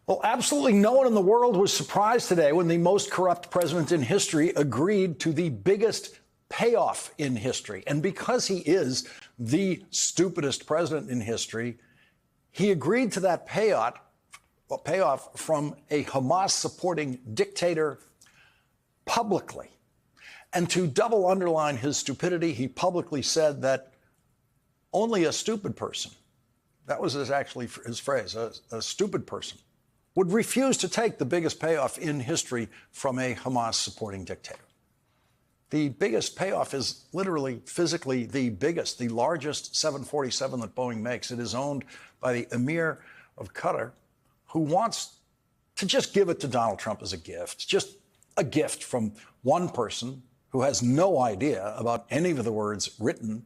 Well, absolutely no one in the world was surprised today when the most corrupt president in history agreed to the biggest payoff in history. And because he is the stupidest president in history, he agreed to that payoff from a Hamas supporting dictator publicly. And to double underline his stupidity, he publicly said that only a stupid person, that was actually his phrase, a stupid person, would refuse to take the biggest payoff in history from a Hamas supporting dictator. The biggest payoff is literally physically the biggest, the largest 747 that Boeing makes. It is owned by the Emir of Qatar, who wants to just give it to Donald Trump as a gift, just a gift from one person who has no idea about any of the words written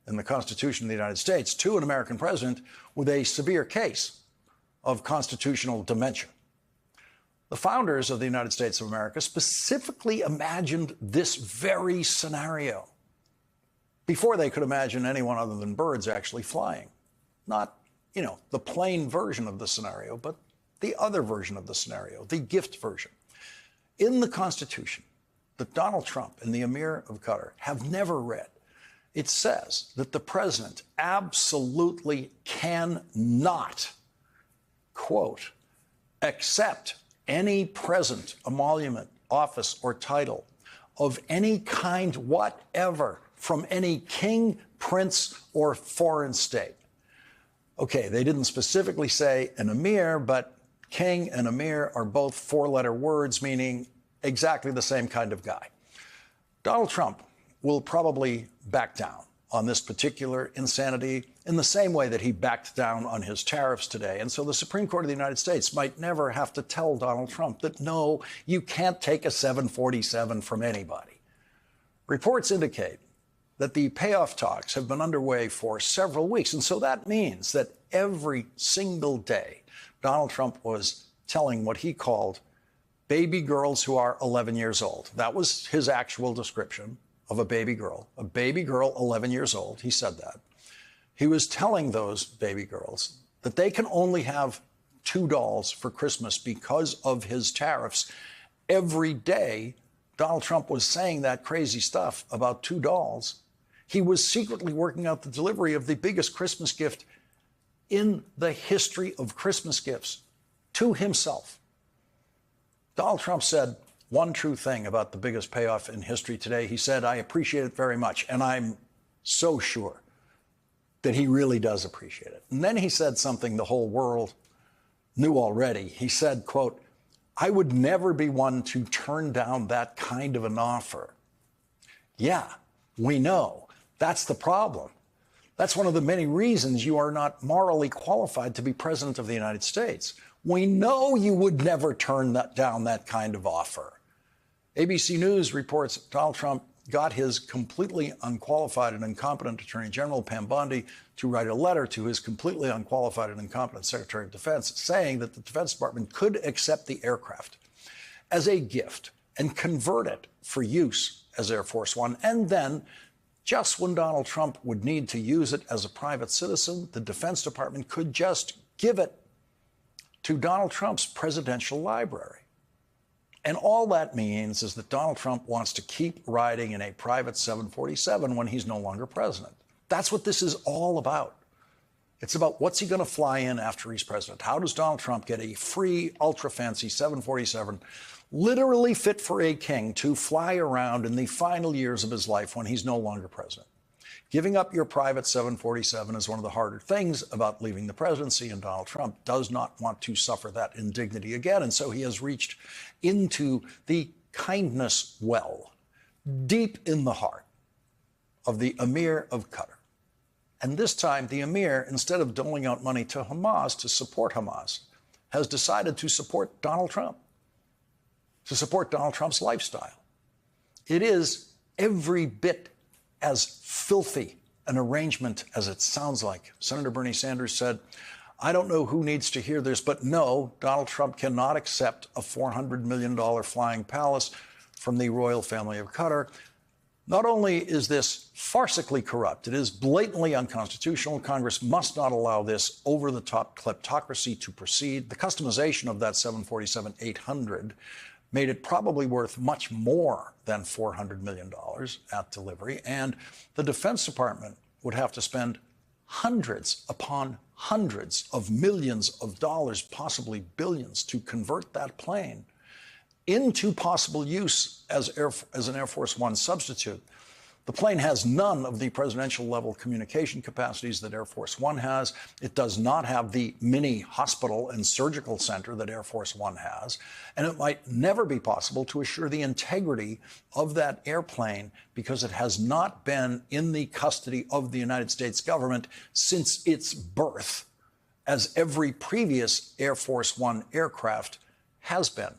in the Constitution of the United States to an American president with a severe case of constitutional dementia. The founders of the United States of America specifically imagined this very scenario before they could imagine anyone other than birds actually flying. Not, the plain version of the scenario, but the other version of the scenario, the gift version. In the Constitution that Donald Trump and the Emir of Qatar have never read, it says that the president absolutely cannot, quote, accept any present, emolument, office, or title of any kind whatever from any king, prince, or foreign state. Okay, they didn't specifically say an emir, but king and emir are both four-letter words meaning exactly the same kind of guy. Donald Trump will probably back down on this particular insanity in the same way that he backed down on his tariffs today. And so the Supreme Court of the United States might never have to tell Donald Trump that, no, you can't take a 747 from anybody. Reports indicate that the payoff talks have been underway for several weeks. And so that means that every single day, Donald Trump was telling what he called baby girls who are 11 years old. That was his actual description of a baby girl 11 years old. He said that. He was telling those baby girls that they can only have 2 dolls for Christmas because of his tariffs. Every day, Donald Trump was saying that crazy stuff about 2 dolls. He was secretly working out the delivery of the biggest Christmas gift in the history of Christmas gifts to himself. Donald Trump said one true thing about the biggest payoff in history today. He said, I appreciate it very much. And I'm so sure that he really does appreciate it. And then he said something the whole world knew already. He said, quote, I would never be one to turn down that kind of an offer. Yeah, we know. That's the problem. That's one of the many reasons you are not morally qualified to be president of the United States. We know you would never turn down that kind of offer. ABC News reports Donald Trump got his completely unqualified and incompetent Attorney General, Pam Bondi, to write a letter to his completely unqualified and incompetent Secretary of Defense saying that the Defense Department could accept the aircraft as a gift and convert it for use as Air Force One. And then, just when Donald Trump would need to use it as a private citizen, the Defense Department could just give it to Donald Trump's presidential library. And all that means is that Donald Trump wants to keep riding in a private 747 when he's no longer president. That's what this is all about. It's about what's he going to fly in after he's president. How does Donald Trump get a free, ultra-fancy 747, literally fit for a king, to fly around in the final years of his life when he's no longer president? Giving up your private 747 is one of the harder things about leaving the presidency, and Donald Trump does not want to suffer that indignity again. And so he has reached into the kindness well, deep in the heart of the Emir of Qatar. And this time, the Emir, instead of doling out money to Hamas to support Hamas, has decided to support Donald Trump, to support Donald Trump's lifestyle. It is every bit as filthy an arrangement as it sounds like. Senator Bernie Sanders said, I don't know who needs to hear this, but no, Donald Trump cannot accept a $400 million flying palace from the royal family of Qatar. Not only is this farcically corrupt, it is blatantly unconstitutional. Congress must not allow this over-the-top kleptocracy to proceed. The customization of that 747-800 made it probably worth much more than $400 million at delivery, and the Defense Department would have to spend hundreds upon hundreds of millions of dollars, possibly billions, to convert that plane into possible use as an Air Force One substitute. The plane has none of the presidential level communication capacities that Air Force One has. It does not have the mini hospital and surgical center that Air Force One has. And it might never be possible to assure the integrity of that airplane because it has not been in the custody of the United States government since its birth, as every previous Air Force One aircraft has been.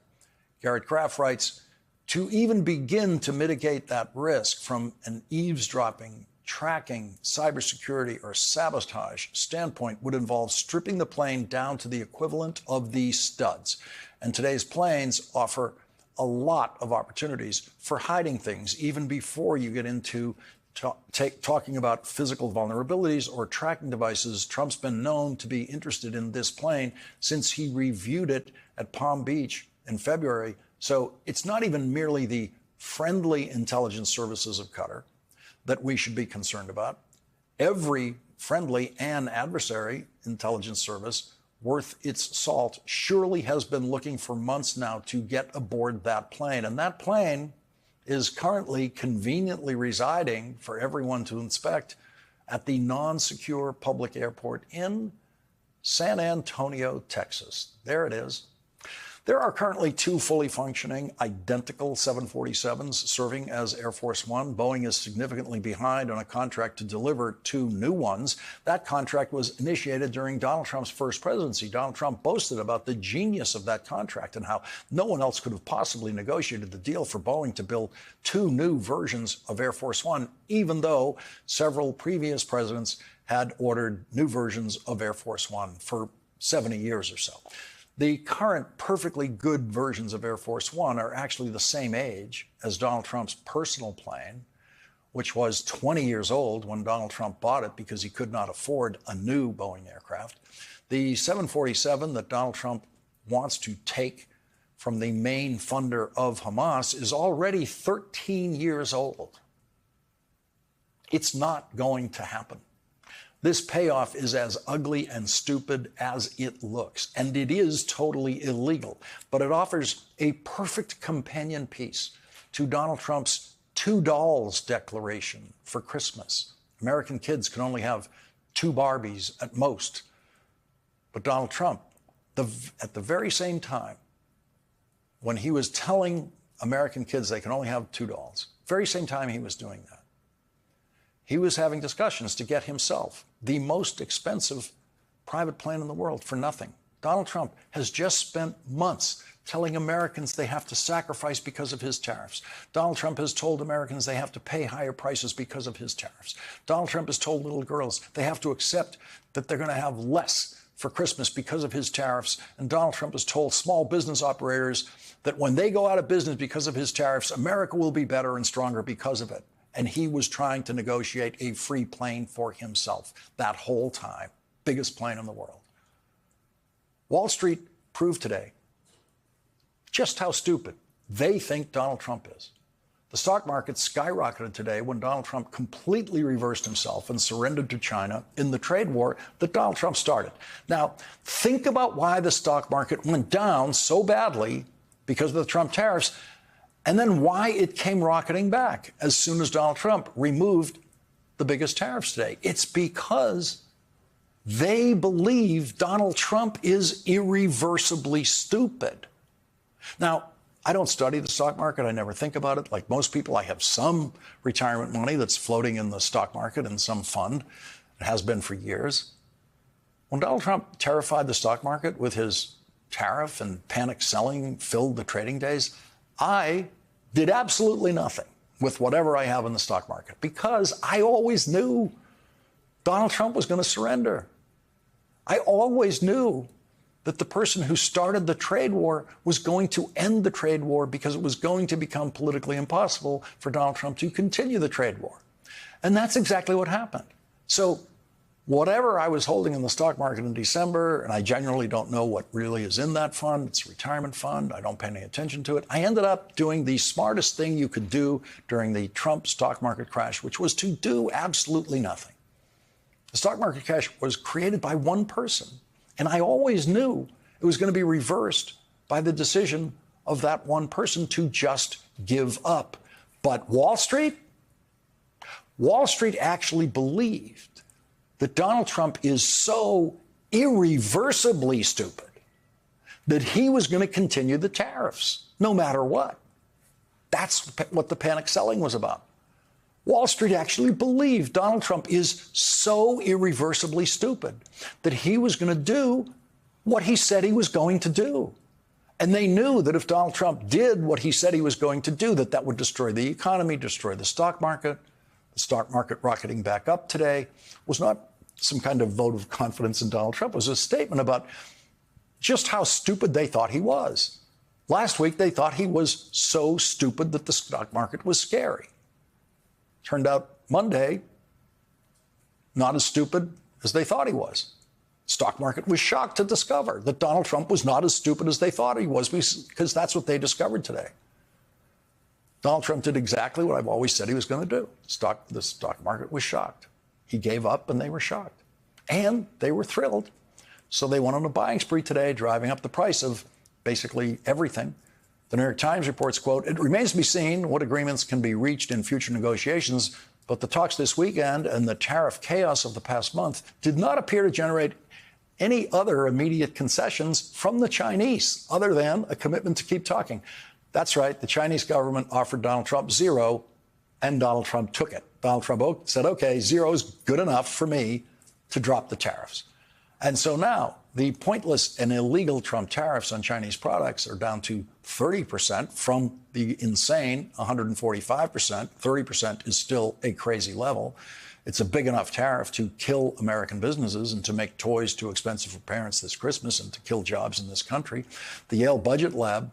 Garrett Graff writes, to even begin to mitigate that risk from an eavesdropping, tracking, cybersecurity, or sabotage standpoint would involve stripping the plane down to the equivalent of the studs. And today's planes offer a lot of opportunities for hiding things, even before you get into talking about physical vulnerabilities or tracking devices. Trump's been known to be interested in this plane since he reviewed it at Palm Beach in February. So it's not even merely the friendly intelligence services of Qatar that we should be concerned about. Every friendly and adversary intelligence service worth its salt surely has been looking for months now to get aboard that plane. And that plane is currently conveniently residing for everyone to inspect at the non-secure public airport in San Antonio, Texas. There it is. There are currently two fully functioning, identical 747s serving as Air Force One. Boeing is significantly behind on a contract to deliver two new ones. That contract was initiated during Donald Trump's first presidency. Donald Trump boasted about the genius of that contract and how no one else could have possibly negotiated the deal for Boeing to build two new versions of Air Force One, even though several previous presidents had ordered new versions of Air Force One for 70 years or so. The current perfectly good versions of Air Force One are actually the same age as Donald Trump's personal plane, which was 20 years old when Donald Trump bought it because he could not afford a new Boeing aircraft. The 747 that Donald Trump wants to take from the main funder of Hamas is already 13 years old. It's not going to happen. This payoff is as ugly and stupid as it looks, and it is totally illegal. But it offers a perfect companion piece to Donald Trump's two dolls declaration for Christmas. American kids can only have two Barbies at most. But Donald Trump, at the very same time, when he was telling American kids they can only have two dolls, very same time he was doing that, he was having discussions to get himself the most expensive private plane in the world for nothing. Donald Trump has just spent months telling Americans they have to sacrifice because of his tariffs. Donald Trump has told Americans they have to pay higher prices because of his tariffs. Donald Trump has told little girls they have to accept that they're going to have less for Christmas because of his tariffs. And Donald Trump has told small business operators that when they go out of business because of his tariffs, America will be better and stronger because of it. And he was trying to negotiate a free plane for himself that whole time. Biggest plane in the world. Wall Street proved today just how stupid they think Donald Trump is. The stock market skyrocketed today when Donald Trump completely reversed himself and surrendered to China in the trade war that Donald Trump started. Now, think about why the stock market went down so badly because of the Trump tariffs, and then why it came rocketing back as soon as Donald Trump removed the biggest tariffs today. It's because they believe Donald Trump is irreversibly stupid. Now, I don't study the stock market. I never think about it. Like most people, I have some retirement money that's floating in the stock market in some fund. It has been for years. When Donald Trump terrified the stock market with his tariff and panic selling filled the trading days, I did absolutely nothing with whatever I have in the stock market because I always knew Donald Trump was going to surrender. I always knew that the person who started the trade war was going to end the trade war because it was going to become politically impossible for Donald Trump to continue the trade war. And that's exactly what happened. So whatever I was holding in the stock market in December, and I genuinely don't know what really is in that fund, it's a retirement fund, I don't pay any attention to it, I ended up doing the smartest thing you could do during the Trump stock market crash, which was to do absolutely nothing. The stock market crash was created by one person, and I always knew it was going to be reversed by the decision of that one person to just give up. But Wall Street actually believed that Donald Trump is so irreversibly stupid that he was going to continue the tariffs no matter what. That's what the panic selling was about. Wall Street actually believed Donald Trump is so irreversibly stupid that he was going to do what he said he was going to do. And they knew that if Donald Trump did what he said he was going to do, that would destroy the economy, destroy the stock market. The stock market rocketing back up today was not some kind of vote of confidence in Donald Trump. It was a statement about just how stupid they thought he was. Last week, they thought he was so stupid that the stock market was scary. Turned out Monday, not as stupid as they thought he was. Stock market was shocked to discover that Donald Trump was not as stupid as they thought he was, because that's what they discovered today. Donald Trump did exactly what I've always said he was going to do. The stock market was shocked. He gave up and they were shocked. And they were thrilled. So they went on a buying spree today, driving up the price of basically everything. The New York Times reports, quote, "It remains to be seen what agreements can be reached in future negotiations, but the talks this weekend and the tariff chaos of the past month did not appear to generate any other immediate concessions from the Chinese other than a commitment to keep talking." That's right. The Chinese government offered Donald Trump zero, and Donald Trump took it. Donald Trump said, OK, zero is good enough for me to drop the tariffs. And so now the pointless and illegal Trump tariffs on Chinese products are down to 30% from the insane 145%. 30% is still a crazy level. It's a big enough tariff to kill American businesses and to make toys too expensive for parents this Christmas and to kill jobs in this country. The Yale Budget Lab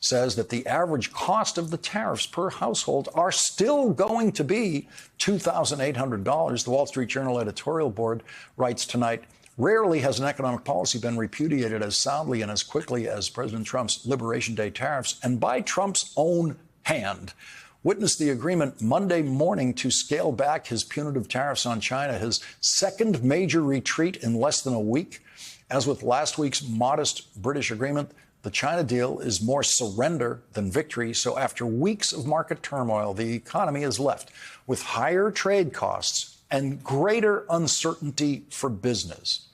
says that the average cost of the tariffs per household are still going to be $2,800. The Wall Street Journal editorial board writes tonight, rarely has an economic policy been repudiated as soundly and as quickly as President Trump's Liberation Day tariffs, and by Trump's own hand. Witness the agreement Monday morning to scale back his punitive tariffs on China, his second major retreat in less than a week. As with last week's modest British agreement, the China deal is more surrender than victory. So after weeks of market turmoil, the economy is left with higher trade costs and greater uncertainty for business.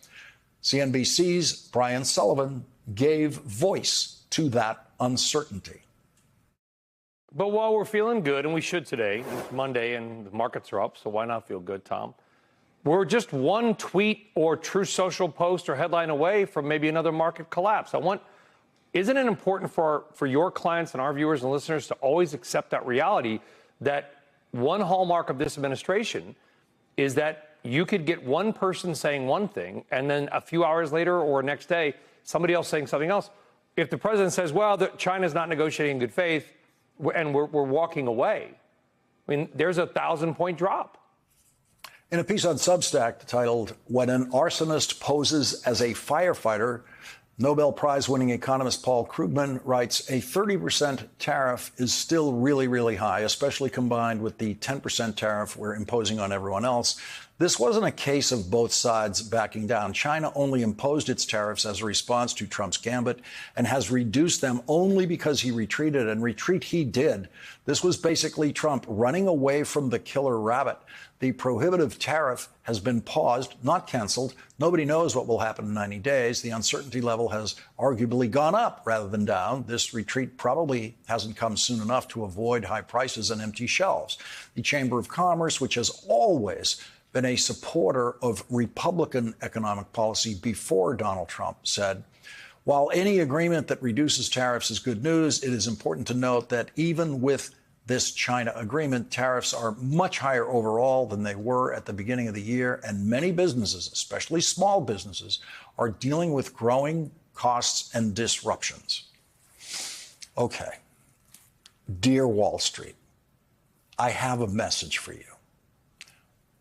CNBC's Brian Sullivan gave voice to that uncertainty. But while we're feeling good, and we should today, it's Monday and the markets are up, so why not feel good, Tom? We're just one tweet or Truth Social post or headline away from maybe another market collapse. Isn't it important for your clients and our viewers and listeners to always accept that reality that one hallmark of this administration is that you could get one person saying one thing and then a few hours later or next day, somebody else saying something else. If the president says, well, China's not negotiating in good faith and we're walking away, I mean, there's a 1,000-point drop. In a piece on Substack titled, "When an Arsonist Poses as a Firefighter," Nobel Prize-winning economist Paul Krugman writes, a 30% tariff is still really, really high, especially combined with the 10% tariff we're imposing on everyone else. This wasn't a case of both sides backing down. China only imposed its tariffs as a response to Trump's gambit and has reduced them only because he retreated, and retreat he did. This was basically Trump running away from the killer rabbit. The prohibitive tariff has been paused, not canceled. Nobody knows what will happen in 90 days. The uncertainty level has arguably gone up rather than down. This retreat probably hasn't come soon enough to avoid high prices and empty shelves. The Chamber of Commerce, which has always been a supporter of Republican economic policy before Donald Trump, said, while any agreement that reduces tariffs is good news, it is important to note that even with this China agreement, tariffs are much higher overall than they were at the beginning of the year, and many businesses, especially small businesses, are dealing with growing costs, and disruptions. Okay. Dear Wall Street, I have a message for you.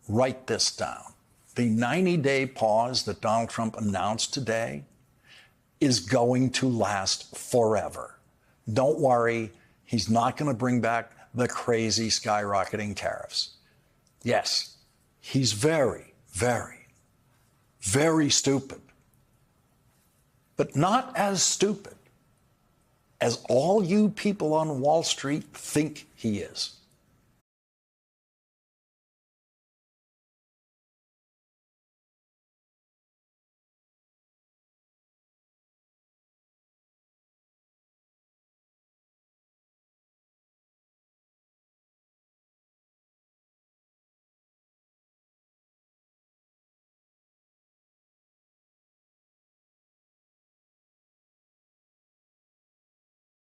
Write this down. The 90-day pause that Donald Trump announced today is going to last forever. Don't worry, he's not going to bring back the crazy skyrocketing tariffs. Yes, he's very, very, very stupid, but not as stupid as all you people on Wall Street think he is.